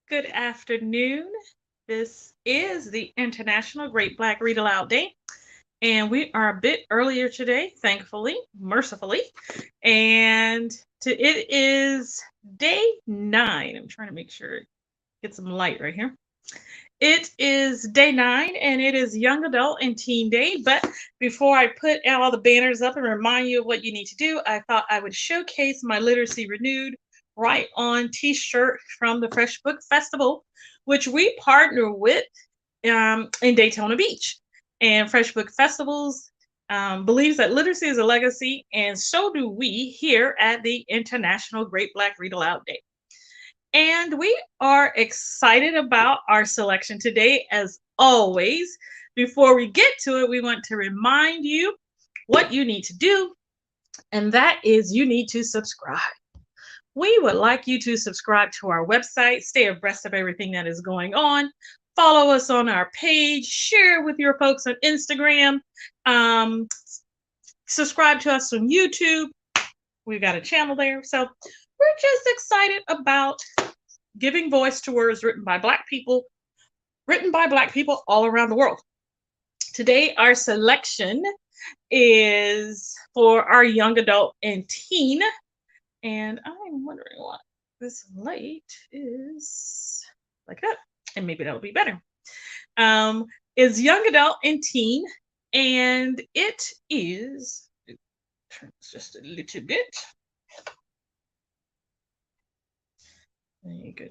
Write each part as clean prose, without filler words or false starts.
Good afternoon. This is the International Great Black Read Aloud Day, and we are a bit earlier today, thankfully, mercifully. It is day 9. I'm trying to make sure it gets some light right here. It is day 9, and it is Young Adult and Teen Day. But before I put all the banners up and remind you of what you need to do, I thought I would showcase my Literacy Renewed Right On t-shirt from the Fresh Book Festival, which we partner with in Daytona Beach. And Fresh Book Festivals believes that literacy is a legacy, and so do we here at the International Great Black Read Aloud Day. And we are excited about our selection today, as always. Before we get to it, we want to remind you what you need to do, and that is you need to subscribe. We would like you to subscribe to our website, stay abreast of everything that is going on. Follow us on our page, share with your folks on Instagram, subscribe to us on YouTube. We've got a channel there. So we're just excited about giving voice to words written by Black people all around the world. Today, our selection is for our young adult and teen. And I'm wondering what this light is like that. And maybe that'll be better. Is young adult and teen. And it is, turn this just a little bit. There you go.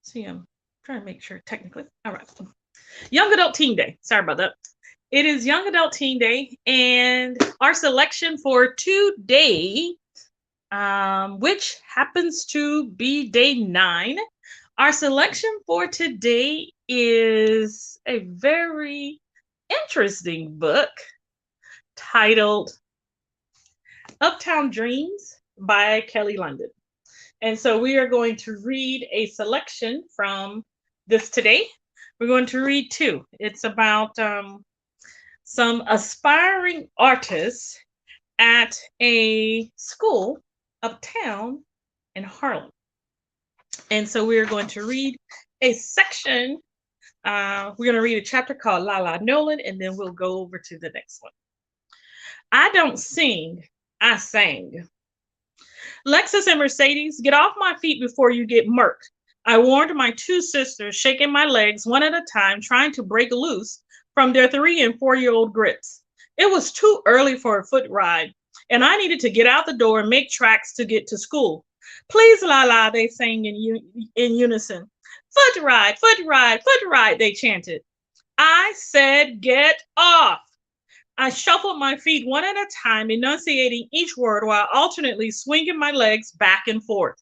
See, I'm trying to make sure technically. All right. Young Adult Teen Day. Sorry about that. It is Young Adult Teen Day, and our selection for today, which happens to be day 9, our selection for today is a very interesting book titled Uptown Dreams by Kelli London. And so we are going to read a selection from this today. We're going to read 2. It's about some aspiring artists at a school uptown in Harlem. And so we are going to read a section. We're going to read a chapter called La La Nolan, and then we'll go over to the next one. I don't sing, I sang. Lexus and Mercedes, get off my feet before you get murked. I warned my 2 sisters, shaking my legs one at a time, trying to break loose from their 3 and 4-year-old grips. It was too early for a foot ride, and I needed to get out the door and make tracks to get to school. Please, Lala, they sang in unison. Foot ride, they chanted. I said, get off. I shuffled my feet one at a time, enunciating each word while alternately swinging my legs back and forth.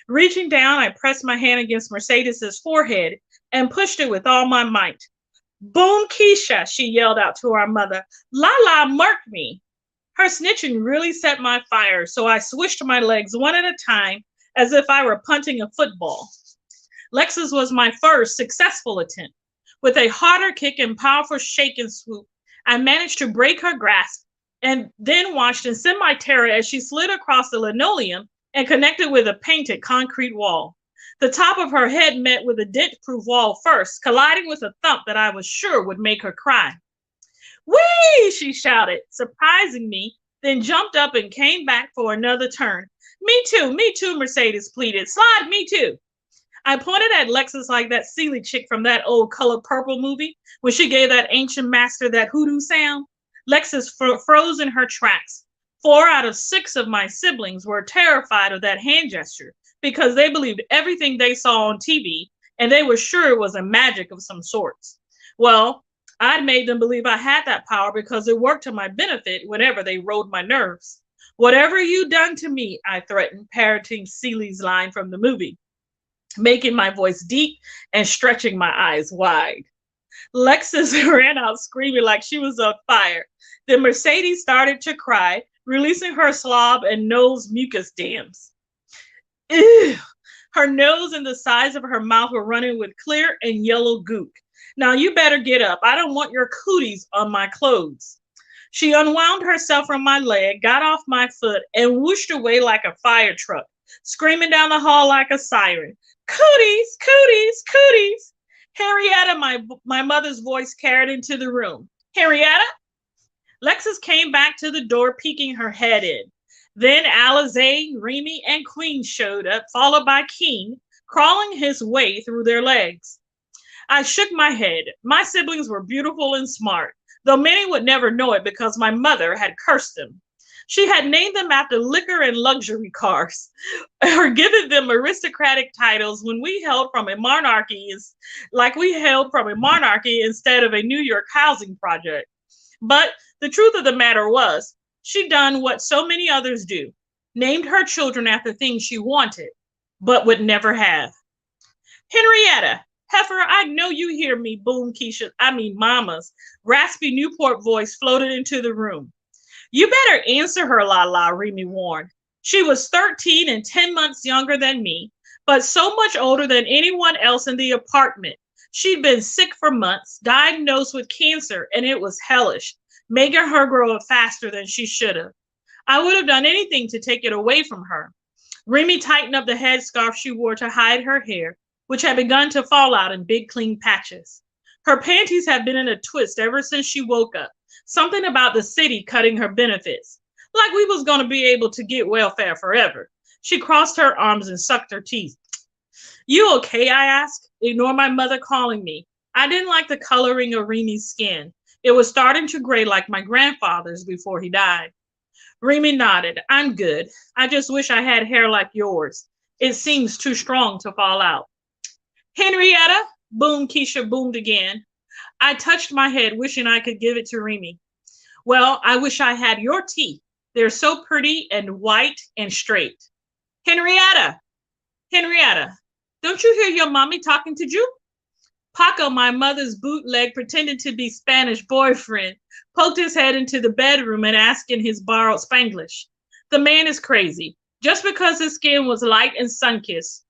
Reaching down, I pressed my hand against Mercedes's forehead and pushed it with all my might. Boom, Keisha, she yelled out to our mother. Lala marked me. Her snitching really set my fire, so I swished my legs one at a time as if I were punting a football. Lexus was my first successful attempt. With a harder kick and powerful shake and swoop, I managed to break her grasp and then watched in semi-terror as she slid across the linoleum and connected with a painted concrete wall. The top of her head met with a dent-proof wall first, colliding with a thump that I was sure would make her cry. Whee! She shouted, surprising me, then jumped up and came back for another turn. Me too, Mercedes pleaded. Slide, me too. I pointed at Lexus like that silly chick from that old Color Purple movie when she gave that ancient master that hoodoo sound. Lexus froze in her tracks. 4 out of 6 of my siblings were terrified of that hand gesture because they believed everything they saw on TV and they were sure it was a magic of some sorts. Well, I'd made them believe I had that power because it worked to my benefit whenever they rode my nerves. Whatever you done to me, I threatened, parroting Celie's line from the movie, making my voice deep and stretching my eyes wide. Lexus ran out screaming like she was on fire. Then Mercedes started to cry, releasing her slob and nose mucus dams. Ew. Her nose and the sides of her mouth were running with clear and yellow gook. Now you better get up. I don't want your cooties on my clothes. She unwound herself from my leg, got off my foot, and whooshed away like a fire truck, screaming down the hall like a siren. Cooties, cooties, cooties. Henrietta, my mother's voice carried into the room. Henrietta? Lexus came back to the door, peeking her head in. Then Alizé, Remy, and Queen showed up, followed by King, crawling his way through their legs. I shook my head. My siblings were beautiful and smart, though many would never know it because my mother had cursed them. She had named them after liquor and luxury cars, or given them aristocratic titles when we held from a monarchy, like we held from a monarchy instead of a New York housing project. But the truth of the matter was, she'd done what so many others do, named her children after things she wanted, but would never have. Henrietta, Heifer, I know you hear me, boom, Mama's raspy Newport voice floated into the room. You better answer her, La, Remy warned. She was 13 and 10 months younger than me, but so much older than anyone else in the apartment. She'd been sick for months, diagnosed with cancer, and it was hellish, making her grow up faster than she should have. I would have done anything to take it away from her. Remy tightened up the headscarf she wore to hide her hair, which had begun to fall out in big, clean patches. Her panties had been in a twist ever since she woke up. Something about the city cutting her benefits. Like we was going to be able to get welfare forever. She crossed her arms and sucked her teeth. You okay, I asked. Ignore my mother calling me. I didn't like the coloring of Remy's skin. It was starting to gray like my grandfather's before he died. Remy nodded. I'm good. I just wish I had hair like yours. It seems too strong to fall out. Henrietta, boom, Keisha boomed again. I touched my head, wishing I could give it to Remy. Well, I wish I had your teeth. They're so pretty and white and straight. Henrietta, don't you hear your mommy talking to you? Paco, my mother's bootleg, pretending to be Spanish boyfriend, poked his head into the bedroom and asked in his borrowed Spanglish. The man is crazy. Just because his skin was light and sun-kissed,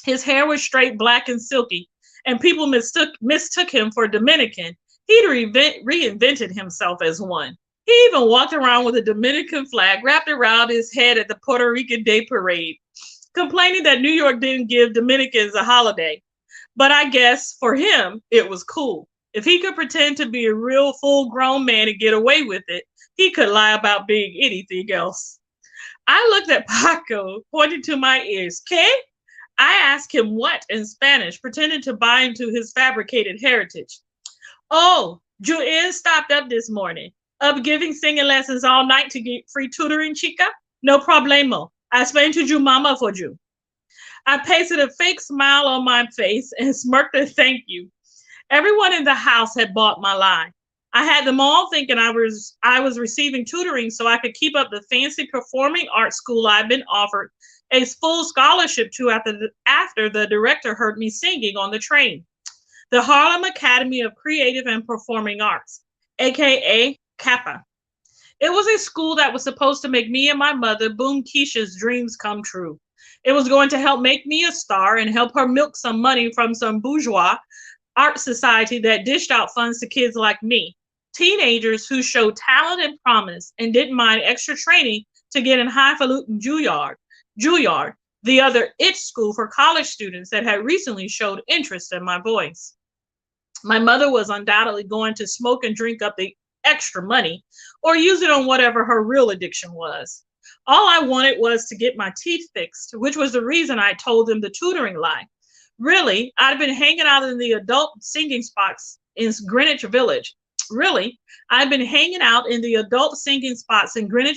his hair was straight, black, and silky, and people mistook him for Dominican, he'd reinvented himself as one. He even walked around with a Dominican flag wrapped around his head at the Puerto Rican Day Parade, complaining that New York didn't give Dominicans a holiday. But I guess for him, it was cool. If he could pretend to be a real full-grown man and get away with it, he could lie about being anything else. I looked at Paco, pointing to my ears. ¿Qué? I asked him what in Spanish, pretending to buy into his fabricated heritage. Oh, Julian stopped up this morning. Up giving singing lessons all night to get free tutoring, chica? No problemo. I explained to you, mama, for you. I pasted a fake smile on my face and smirked a thank you. Everyone in the house had bought my lie. I had them all thinking I was receiving tutoring so I could keep up the fancy performing arts school I'd been offered a full scholarship to after the director heard me singing on the train. The Harlem Academy of Creative and Performing Arts, aka CAPA. It was a school that was supposed to make me and my mother, Boom Keisha's, dreams come true. It was going to help make me a star and help her milk some money from some bourgeois art society that dished out funds to kids like me, teenagers who showed talent and promise and didn't mind extra training to get in highfalutin Juilliard, the other it school for college students that had recently showed interest in my voice. My mother was undoubtedly going to smoke and drink up the extra money or use it on whatever her real addiction was. All I wanted was to get my teeth fixed, which was the reason I told them the tutoring lie. Really, I'd been hanging out in the adult singing spots in Greenwich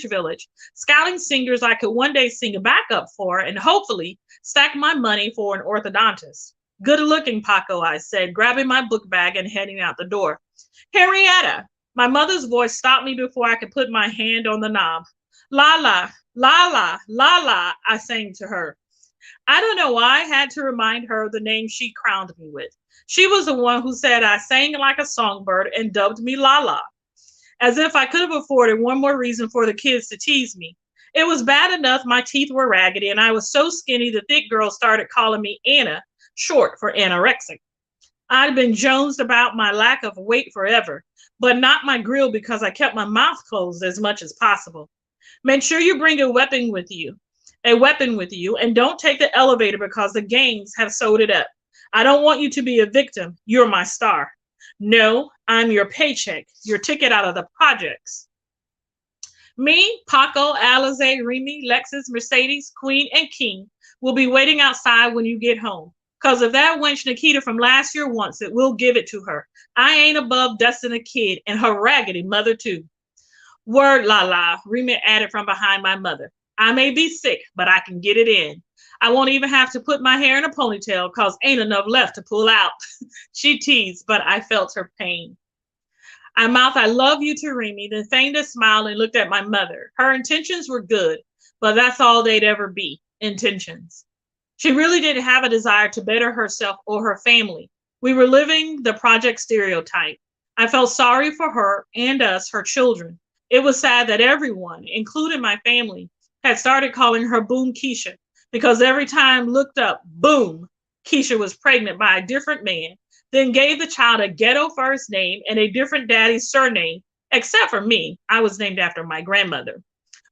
Village. Scouting singers I could one day sing a backup for and hopefully stack my money for an orthodontist. Good looking, Paco, I said, grabbing my book bag and heading out the door. Henrietta, my mother's voice stopped me before I could put my hand on the knob. La la, la la, la la, I sang to her. I don't know why I had to remind her of the name she crowned me with. She was the one who said I sang like a songbird and dubbed me La La, as if I could have afforded one more reason for the kids to tease me. It was bad enough my teeth were raggedy and I was so skinny the thick girls started calling me Anna, short for anorexic. I'd been jonesed about my lack of weight forever, but not my grill because I kept my mouth closed as much as possible. Make sure you bring a weapon with you. a weapon with you, and don't take the elevator because the gangs have sold it up. I don't want you to be a victim. You're my star. No, I'm your paycheck, your ticket out of the projects. Me, Paco, Alize, Remy, Lexus, Mercedes, Queen, and King will be waiting outside when you get home. Because if that wench Nikita from last year wants it, we'll give it to her. I ain't above dusting a kid and her raggedy mother, too. Word la la, Remy added from behind my mother. I may be sick, but I can get it in. I won't even have to put my hair in a ponytail because ain't enough left to pull out. She teased, but I felt her pain. I mouthed, I love you to Remy, then feigned a smile and looked at my mother. Her intentions were good, but that's all they'd ever be, intentions. She really didn't have a desire to better herself or her family. We were living the project stereotype. I felt sorry for her and us, her children. It was sad that everyone, including my family, had started calling her Boom Keisha because every time looked up, boom, Keisha was pregnant by a different man, then gave the child a ghetto first name and a different daddy's surname, except for me. I was named after my grandmother.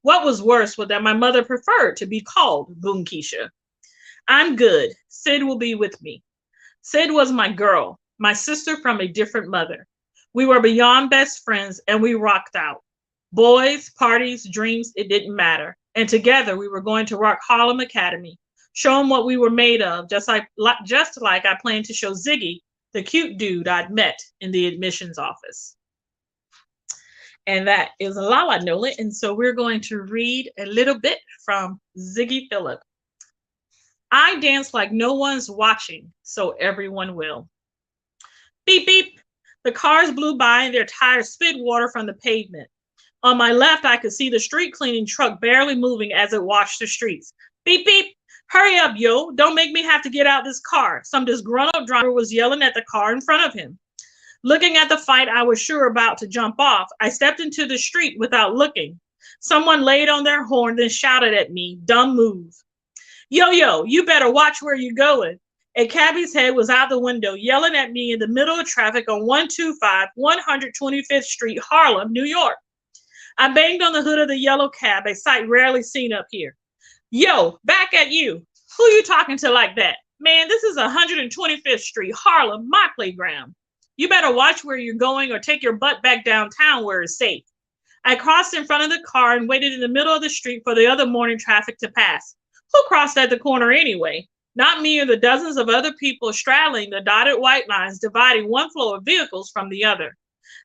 What was worse was that my mother preferred to be called Boom Keisha. I'm good. Sid will be with me. Sid was my girl, my sister from a different mother. We were beyond best friends and we rocked out. Boys, parties, dreams, it didn't matter. And together we were going to rock Harlem Academy, show them what we were made of, just like I planned to show Ziggy, the cute dude I'd met in the admissions office. And that is Lala Nolan. And so we're going to read a little bit from Ziggy Phillip. I dance like no one's watching, so everyone will. Beep, beep. The cars blew by and their tires spit water from the pavement. On my left, I could see the street cleaning truck barely moving as it washed the streets. Beep, beep. Hurry up, yo. Don't make me have to get out this car. Some disgruntled driver was yelling at the car in front of him. Looking at the fight I was sure about to jump off, I stepped into the street without looking. Someone laid on their horn, then shouted at me, dumb move. Yo, you better watch where you're going. A cabbie's head was out the window, yelling at me in the middle of traffic on 125 125th Street, Harlem, New York. I banged on the hood of the yellow cab, a sight rarely seen up here. Yo, back at you. Who you talking to like that? Man, this is 125th Street, Harlem, my playground. You better watch where you're going or take your butt back downtown where it's safe. I crossed in front of the car and waited in the middle of the street for the other morning traffic to pass. Who crossed at the corner anyway? Not me or the dozens of other people straddling the dotted white lines dividing one flow of vehicles from the other.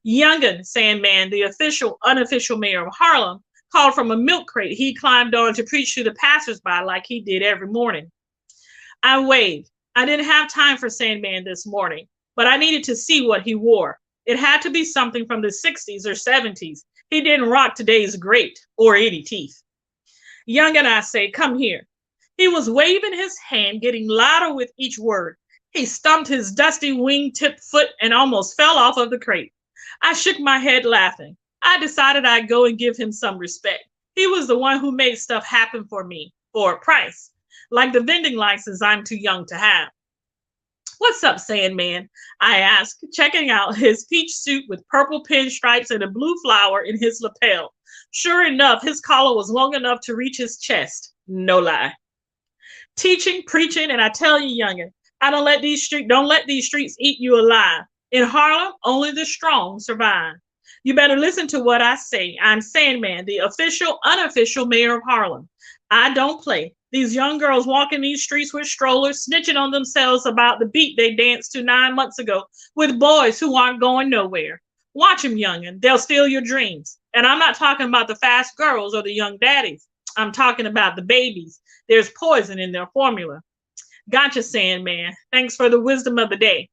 Youngin, Sandman, the unofficial mayor of Harlem, called from a milk crate he climbed on to preach to the passersby like he did every morning. I waved. I didn't have time for Sandman this morning, but I needed to see what he wore. It had to be something from the 60s or 70s. He didn't rock today's great or any teeth. Youngin, I say, come here. He was waving his hand, getting louder with each word. He stumped his dusty wing-tipped foot and almost fell off of the crate. I shook my head laughing. I decided I'd go and give him some respect. He was the one who made stuff happen for me, for a price, like the vending license I'm too young to have. What's up, Sandman? I asked, checking out his peach suit with purple pinstripes and a blue flower in his lapel. Sure enough, his collar was long enough to reach his chest. No lie. Teaching, preaching, and I tell you, youngin, don't let these streets eat you alive. In Harlem, only the strong survive. You better listen to what I say. I'm Sandman, the unofficial mayor of Harlem. I don't play. These young girls walking these streets with strollers, snitching on themselves about the beat they danced to 9 months ago with boys who aren't going nowhere. Watch them, youngin. They'll steal your dreams. And I'm not talking about the fast girls or the young daddies. I'm talking about the babies. There's poison in their formula. Gotcha, Sandman. Thanks for the wisdom of the day.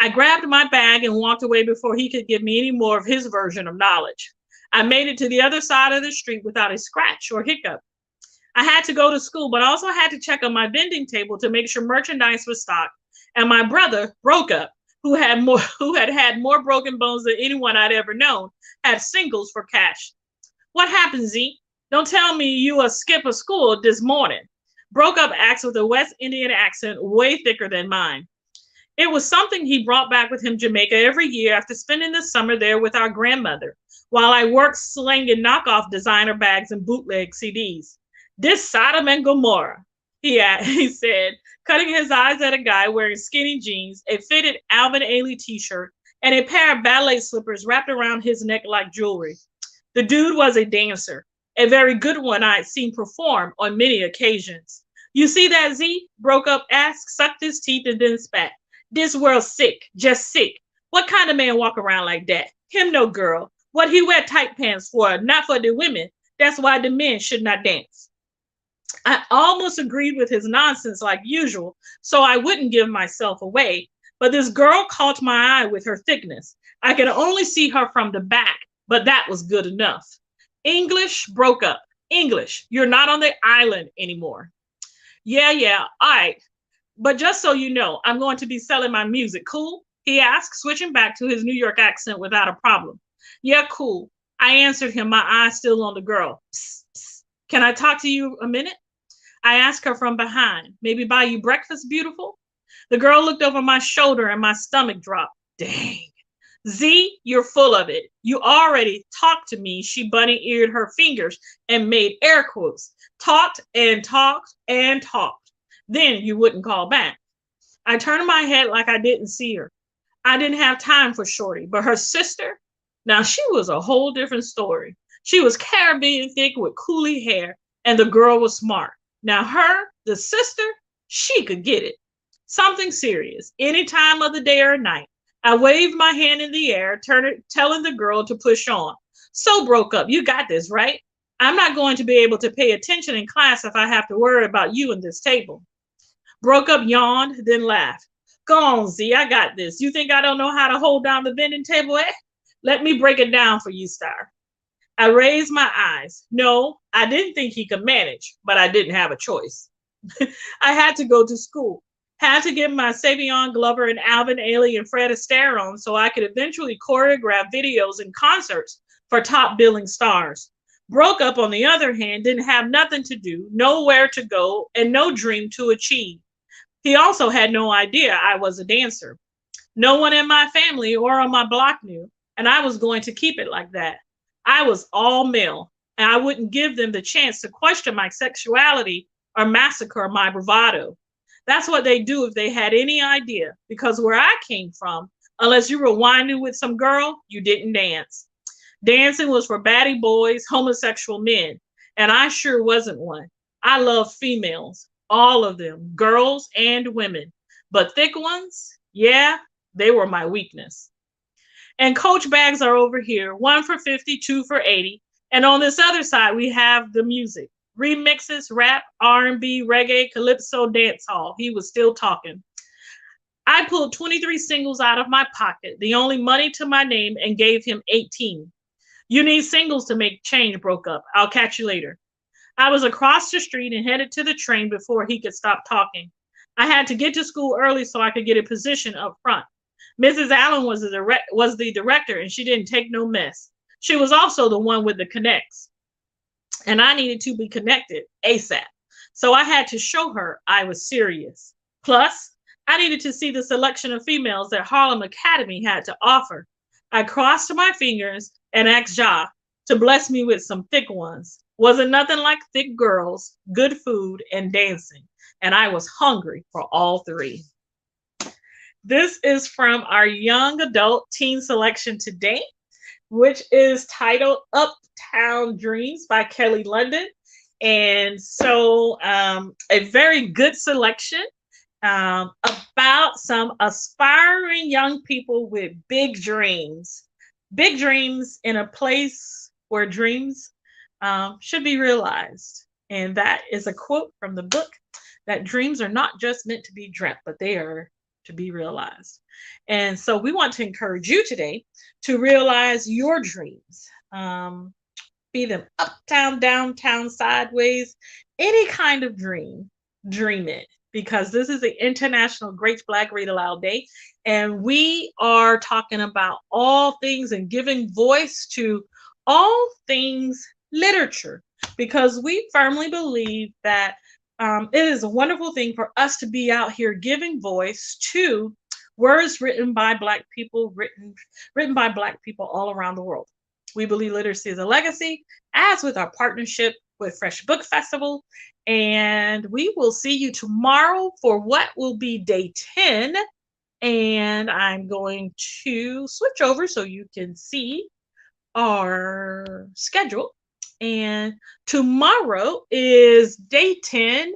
I grabbed my bag and walked away before he could give me any more of his version of knowledge. I made it to the other side of the street without a scratch or hiccup. I had to go to school, but also had to check on my vending table to make sure merchandise was stocked. And my brother, Broke Up, who had more broken bones than anyone I'd ever known, had singles for cash. What happened, Z? Don't tell me you skip a school this morning. Broke Up asked with a West Indian accent way thicker than mine. It was something he brought back with him Jamaica every year after spending the summer there with our grandmother, while I worked slinging knockoff designer bags and bootleg CDs. This Sodom and Gomorrah, he said, cutting his eyes at a guy wearing skinny jeans, a fitted Alvin Ailey t-shirt, and a pair of ballet slippers wrapped around his neck like jewelry. The dude was a dancer, a very good one I had seen perform on many occasions. You see that, Z? Broke up, asked, sucked his teeth, and then spat. This world's sick, just sick. What kind of man walk around like that? Him no girl. What he wear tight pants for? Not for the women. That's why the men should not dance. I almost agreed with his nonsense like usual, so I wouldn't give myself away. But this girl caught my eye with her thickness. I could only see her from the back, but that was good enough. English broke up. English, you're not on the island anymore. Yeah, all right. But just so you know, I'm going to be selling my music. Cool? He asked, switching back to his New York accent without a problem. Yeah, cool. I answered him, my eyes still on the girl. Psst, psst. Can I talk to you a minute? I asked her from behind. Maybe buy you breakfast, beautiful? The girl looked over my shoulder and my stomach dropped. Dang. Z, you're full of it. You already talked to me. She bunny eared her fingers and made air quotes. Talked and talked and talked. Then you wouldn't call back. I turned my head like I didn't see her. I didn't have time for Shorty, but her sister, now she was a whole different story. She was Caribbean thick with coolie hair, and the girl was smart. Now her, the sister, she could get it. Something serious, any time of the day or night. I waved my hand in the air, telling the girl to push on. So broke up, you got this, right? I'm not going to be able to pay attention in class if I have to worry about you and this table. Broke up yawned, then laughed. Go on, Z, I got this. You think I don't know how to hold down the vending table, eh? Let me break it down for you, Star. I raised my eyes. No, I didn't think he could manage, but I didn't have a choice. I had to go to school. Had to get my Savion Glover and Alvin Ailey and Fred Astaire on so I could eventually choreograph videos and concerts for top billing stars. Broke up, on the other hand, didn't have nothing to do, nowhere to go, and no dream to achieve. He also had no idea I was a dancer. No one in my family or on my block knew, and I was going to keep it like that. I was all male, and I wouldn't give them the chance to question my sexuality or massacre my bravado. That's what they do if they had any idea, because where I came from, unless you were whining with some girl, you didn't dance. Dancing was for batty boys, homosexual men, and I sure wasn't one. I love females, all of them, girls and women. But thick ones, yeah, they were my weakness. And Coach bags are over here, one for 50, two for 80. And on this other side, we have the music. Remixes, rap, R&B, reggae, calypso, dancehall. He was still talking. I pulled 23 singles out of my pocket, the only money to my name, and gave him 18. You need singles to make change, broke up. I'll catch you later. I was across the street and headed to the train before he could stop talking. I had to get to school early so I could get a position up front. Mrs. Allen was the director, and she didn't take no mess. She was also the one with the connects, and I needed to be connected ASAP. So I had to show her I was serious. Plus, I needed to see the selection of females that Harlem Academy had to offer. I crossed my fingers and asked Ja to bless me with some thick ones. Wasn't nothing like thick girls, good food, and dancing. And I was hungry for all three. This is from our young adult teen selection today, which is titled Uptown Dreams by Kelli London. And so a very good selection about some aspiring young people with big dreams. Big dreams in a place where dreams should be realized. And that is a quote from the book, that dreams are not just meant to be dreamt, but they are to be realized. And so we want to encourage you today to realize your dreams. Be them uptown, downtown, sideways, any kind of dream, dream it. Because this is the International Great Black Read Aloud Day. And we are talking about all things and giving voice to all things literature. Because we firmly believe that it is a wonderful thing for us to be out here giving voice to words written by Black people, written by Black people all around the world. We believe literacy is a legacy, as with our partnership with Fresh Book Festival. And we will see you tomorrow for what will be day 10. And I'm going to switch over so you can see our schedule. And tomorrow is day 10,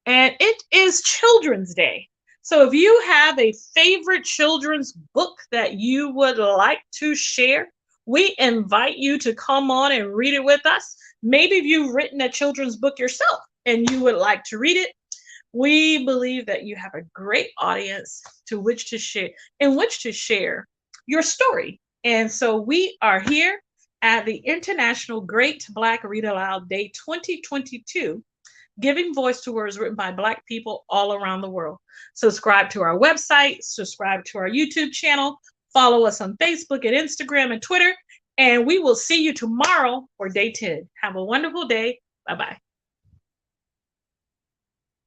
and it is Children's Day. So if you have a favorite children's book that you would like to share, we invite you to come on and read it with us. Maybe if you've written a children's book yourself and you would like to read it, we believe that you have a great audience to which to share, in which to share your story. And so we are here at the International Great Black Read Aloud Day 2022, giving voice to words written by Black people all around the world. Subscribe to our website, subscribe to our YouTube channel, follow us on Facebook and Instagram and Twitter, and we will see you tomorrow for day 10. Have a wonderful day. Bye-bye.